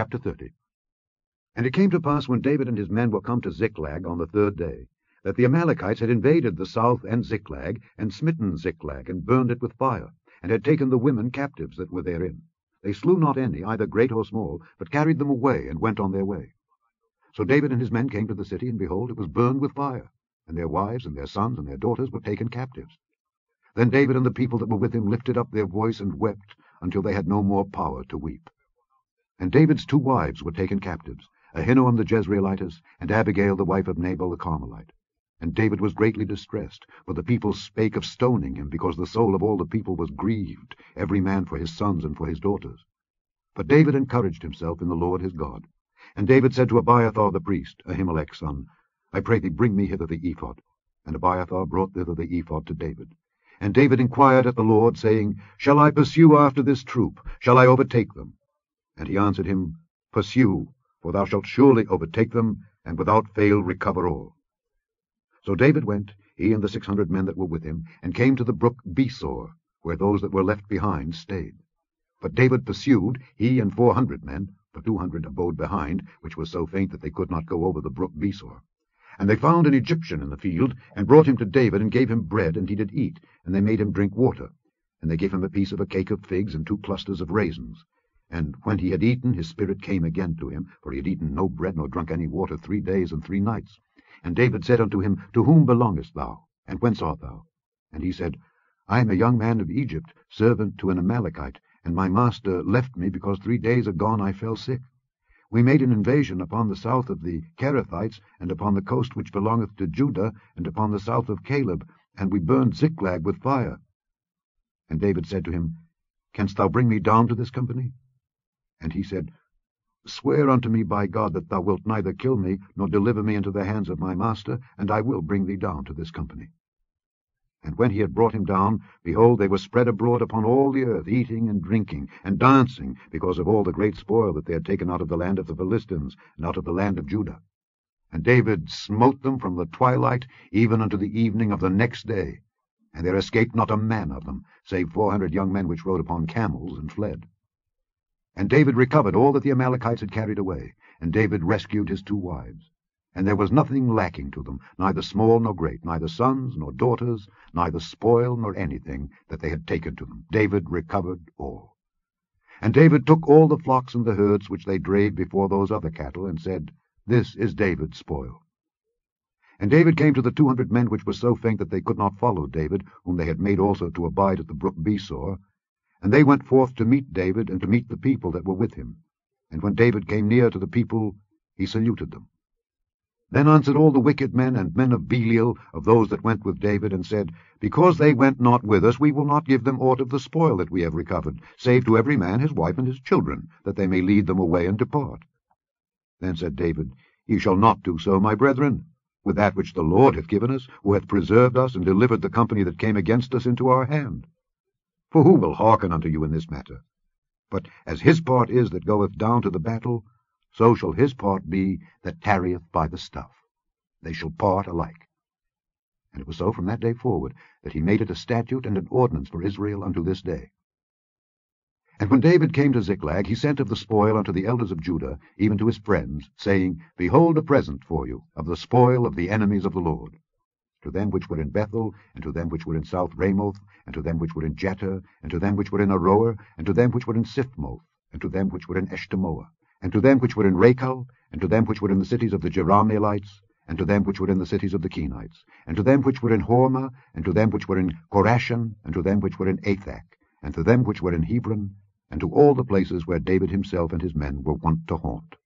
Chapter 30. And it came to pass, when David and his men were come to Ziklag on the 3rd day, that the Amalekites had invaded the south and Ziklag, and smitten Ziklag, and burned it with fire, and had taken the women captives that were therein. They slew not any, either great or small, but carried them away, and went on their way. So David and his men came to the city, and behold, it was burned with fire, and their wives and their sons and their daughters were taken captives. Then David and the people that were with him lifted up their voice and wept, until they had no more power to weep. And David's 2 wives were taken captives, Ahinoam the Jezreelitess, and Abigail the wife of Nabal the Carmelite. And David was greatly distressed, for the people spake of stoning him, because the soul of all the people was grieved, every man for his sons and for his daughters. But David encouraged himself in the Lord his God. And David said to Abiathar the priest, Ahimelech's son, I pray thee, bring me hither the ephod. And Abiathar brought thither the ephod to David. And David inquired at the Lord, saying, Shall I pursue after this troop? Shall I overtake them? And he answered him, Pursue, for thou shalt surely overtake them, and without fail recover all. So David went, he and the 600 men that were with him, and came to the brook Besor, where those that were left behind stayed. But David pursued, he and 400 men, for 200 abode behind, which was so faint that they could not go over the brook Besor. And they found an Egyptian in the field, and brought him to David, and gave him bread, and he did eat, and they made him drink water. And they gave him a piece of a cake of figs, and 2 clusters of raisins. And when he had eaten, his spirit came again to him, for he had eaten no bread nor drunk any water 3 days and 3 nights. And David said unto him, To whom belongest thou? And whence art thou? And he said, I am a young man of Egypt, servant to an Amalekite, and my master left me, because 3 days agone I fell sick. We made an invasion upon the south of the Kerethites, and upon the coast which belongeth to Judah, and upon the south of Caleb, and we burned Ziklag with fire. And David said to him, Canst thou bring me down to this company? And he said, Swear unto me by God that thou wilt neither kill me, nor deliver me into the hands of my master, and I will bring thee down to this company. And when he had brought him down, behold, they were spread abroad upon all the earth, eating and drinking, and dancing, because of all the great spoil that they had taken out of the land of the Philistines, and out of the land of Judah. And David smote them from the twilight even unto the evening of the next day, and there escaped not a man of them, save 400 young men which rode upon camels and fled. And David recovered all that the Amalekites had carried away, and David rescued his 2 wives. And there was nothing lacking to them, neither small nor great, neither sons nor daughters, neither spoil nor anything that they had taken to them. David recovered all. And David took all the flocks and the herds which they drave before those other cattle, and said, This is David's spoil. And David came to the 200 men which were so faint that they could not follow David, whom they had made also to abide at the brook Besor. And they went forth to meet David, and to meet the people that were with him. And when David came near to the people, he saluted them. Then answered all the wicked men and men of Belial, of those that went with David, and said, Because they went not with us, we will not give them aught of the spoil that we have recovered, save to every man his wife and his children, that they may lead them away and depart. Then said David, Ye shall not do so, my brethren, with that which the Lord hath given us, who hath preserved us, and delivered the company that came against us into our hand. For who will hearken unto you in this matter? But as his part is that goeth down to the battle, so shall his part be that tarrieth by the stuff. They shall part alike. And it was so from that day forward, that he made it a statute and an ordinance for Israel unto this day. And when David came to Ziklag, he sent of the spoil unto the elders of Judah, even to his friends, saying, Behold a present for you, of the spoil of the enemies of the Lord. To them which were in Bethel, and to them which were in South Ramoth, and to them which were in Jeter, and to them which were in Aroer, and to them which were in Siphmoth, and to them which were in Eshtemoa, and to them which were in Rachel, and to them which were in the cities of the Jerahmeelites, and to them which were in the cities of the Kenites, and to them which were in Hormah, and to them which were in Korashan, and to them which were in Athak, and to them which were in Hebron, and to all the places where David himself and his men were wont to haunt.